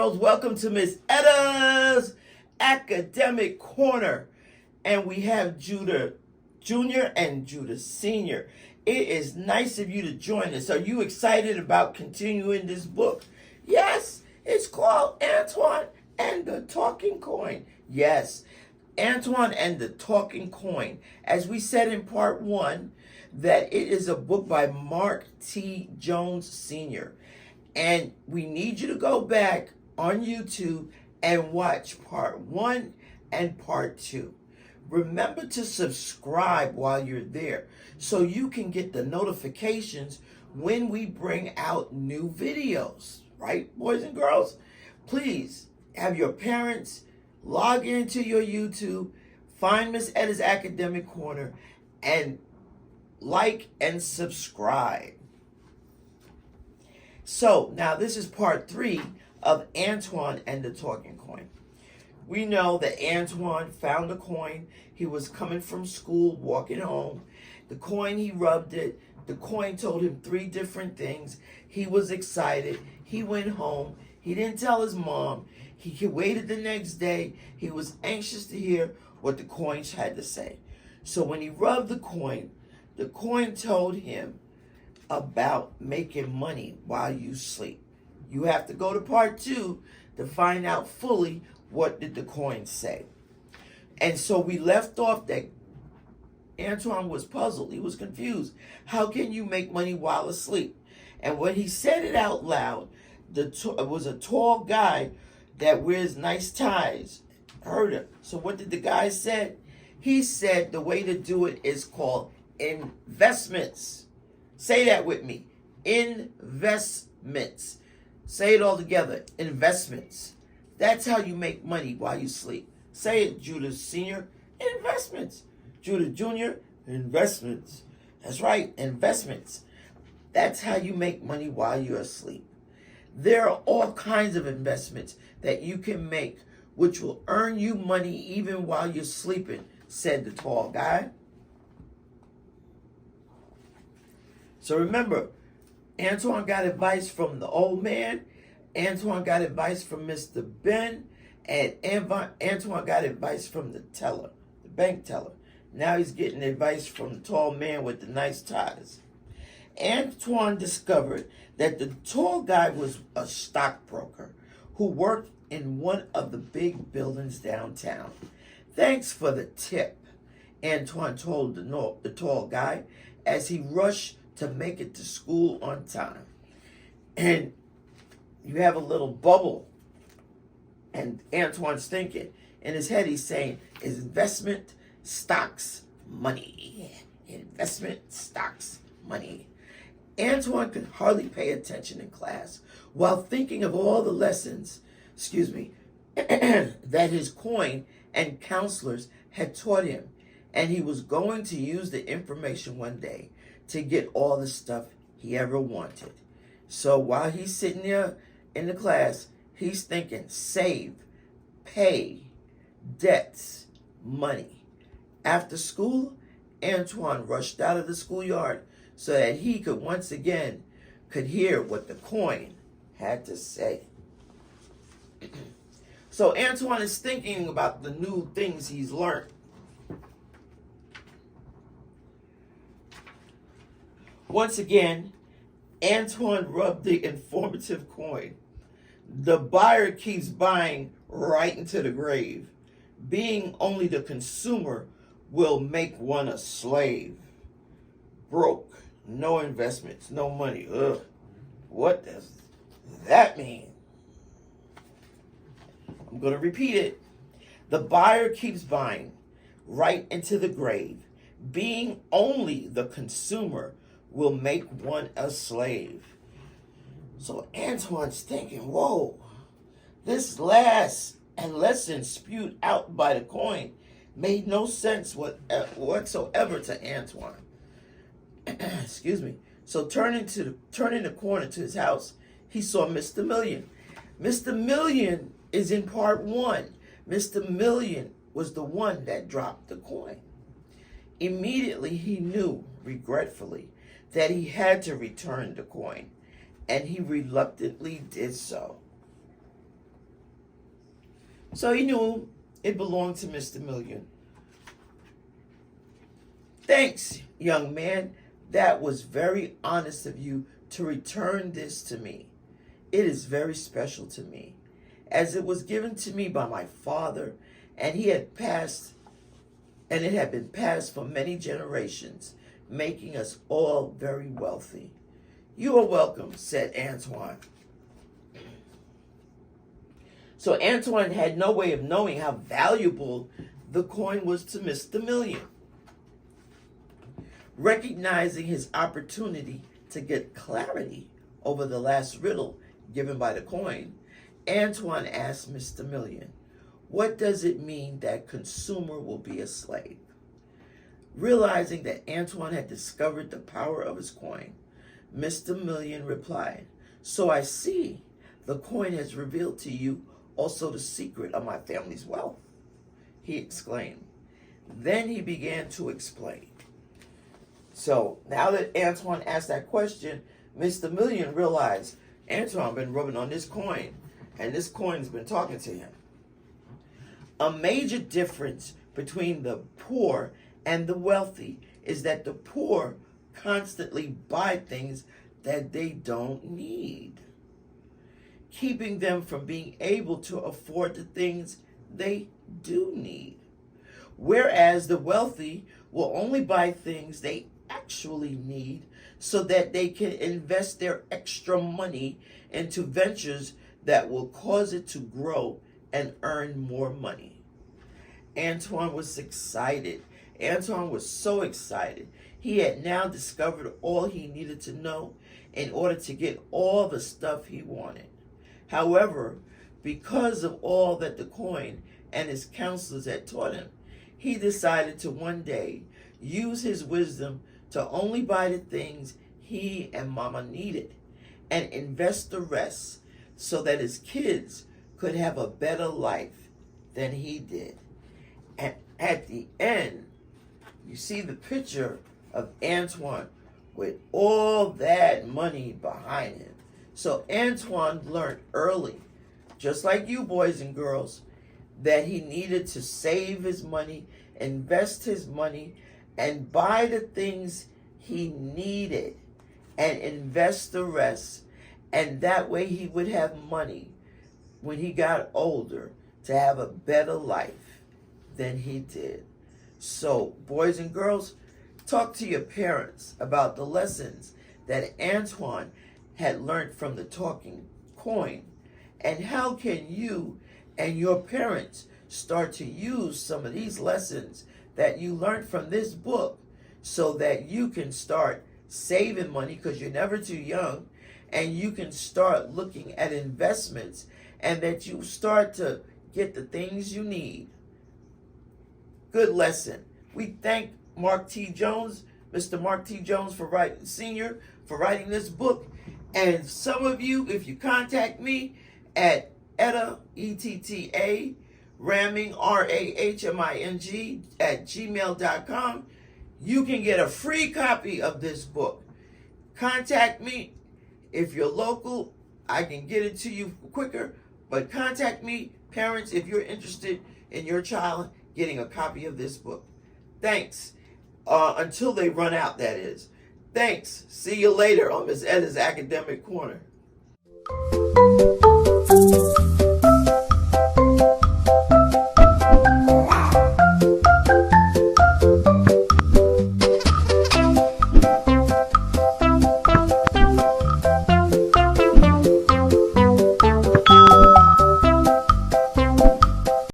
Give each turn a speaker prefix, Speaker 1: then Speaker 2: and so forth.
Speaker 1: girls. Welcome to Miss Etta's Academic Corner. And we have Judah Jr. and Judah Sr. It is nice of you to join us. Are you excited about continuing this book? Yes, it's called Antoine and the Talking Coin. Yes, Antoine and the Talking Coin. As we said in part 1, that it is a book by Mark T. Jones Sr. And we need you to go back on YouTube and watch part 1 and part 2. Remember to subscribe while you're there so you can get the notifications when we bring out new videos. Right, boys and girls? Please have your parents log into your YouTube, find Miss Etta's Academic Corner, and like and subscribe. So now this is part 3 of Antoine and the Talking Coin. We know that Antoine found a coin. He was coming from school, walking home. The coin, he rubbed it. The coin told him 3 different things. He was excited. He went home. He didn't tell his mom. He waited the next day. He was anxious to hear what the coins had to say. So when he rubbed the coin told him about making money while you sleep. You have to go to part 2 to find out fully what did the coin say. And so we left off that Antoine was puzzled. He was confused. How can you make money while asleep? And when he said it out loud, it was a tall guy that wears nice ties. Heard him. So what did the guy say? He said the way to do it is called investments. Say that with me. Investments. Say it all together. Investments. That's how you make money while you sleep. Say it, Judah Sr. Investments. Judah Jr. Investments. That's right, investments. That's how you make money while you're asleep. There are all kinds of investments that you can make which will earn you money even while you're sleeping, said the tall guy. So remember, Antoine got advice from the old man, Antoine got advice from Mr. Ben, and Antoine got advice from the teller, the bank teller. Now he's getting advice from the tall man with the nice ties. Antoine discovered that the tall guy was a stockbroker who worked in one of the big buildings downtown. Thanks for the tip, Antoine told the tall guy as he rushed to make it to school on time. And you have a little bubble, and Antoine's thinking. In his head, he's saying, investment, stocks, money. Investment, stocks, money. Antoine could hardly pay attention in class while thinking of all the lessons, that his coin and counselors had taught him. And he was going to use the information one day to get all the stuff he ever wanted. So while he's sitting there in the class, he's thinking save, pay, debts, money. After school, Antoine rushed out of the schoolyard so that he could once again hear what the coin had to say. So Antoine is thinking about the new things he's learned. Once again, Antoine rubbed the informative coin. The buyer keeps buying right into the grave. Being only the consumer will make one a slave. Broke, no investments, no money. Ugh, what does that mean? I'm going to repeat it. The buyer keeps buying right into the grave. Being only the consumer will make one a slave. So Antoine's thinking, whoa, this last lesson spewed out by the coin made no sense whatsoever to Antoine. So turning the corner to his house, he saw Mr. Million. Mr. Million is in part 1. Mr. Million was the one that dropped the coin. Immediately he knew, regretfully, that he had to return the coin, and he reluctantly did so. So he knew it belonged to Mr. Million. Thanks, young man. That was very honest of you to return this to me. It is very special to me, as it was given to me by my father, and it had been passed for many generations, making us all very wealthy. You are welcome, said Antoine. So Antoine had no way of knowing how valuable the coin was to Mr. Million. Recognizing his opportunity to get clarity over the last riddle given by the coin, Antoine asked Mr. Million, "What does it mean that consumer will be a slave?" Realizing that Antoine had discovered the power of his coin, Mr. Million replied, "So I see the coin has revealed to you also the secret of my family's wealth," he exclaimed. Then he began to explain. So now that Antoine asked that question, Mr. Million realized Antoine been rubbing on this coin, and this coin's been talking to him. A major difference between the poor and the wealthy is that the poor constantly buy things that they don't need, keeping them from being able to afford the things they do need. Whereas the wealthy will only buy things they actually need so that they can invest their extra money into ventures that will cause it to grow and earn more money. Antoine was excited. Antoine was so excited. He had now discovered all he needed to know in order to get all the stuff he wanted. However, because of all that the coin and his counselors had taught him, he decided to one day use his wisdom to only buy the things he and Mama needed and invest the rest so that his kids could have a better life than he did. And at the end, you see the picture of Antoine with all that money behind him. So Antoine learned early, just like you boys and girls, that he needed to save his money, invest his money, and buy the things he needed and invest the rest. And that way he would have money when he got older to have a better life than he did. So, boys and girls, talk to your parents about the lessons that Antoine had learned from the talking coin, and how can you and your parents start to use some of these lessons that you learned from this book so that you can start saving money, because you're never too young, and you can start looking at investments, and that you start to get the things you need. Good lesson. We thank Mark T. Jones, Mr. Mark T. Jones Sr. for writing this book. And some of you, if you contact me at Etta, E-T-T-A, Rahming, R-A-H-M-I-N-G, at gmail.com, you can get a free copy of this book. Contact me. If you're local, I can get it to you quicker. But contact me, parents, if you're interested in your child getting a copy of this book. Thanks. Until they run out, that is. Thanks. See you later on Miss Etta's Academic Corner.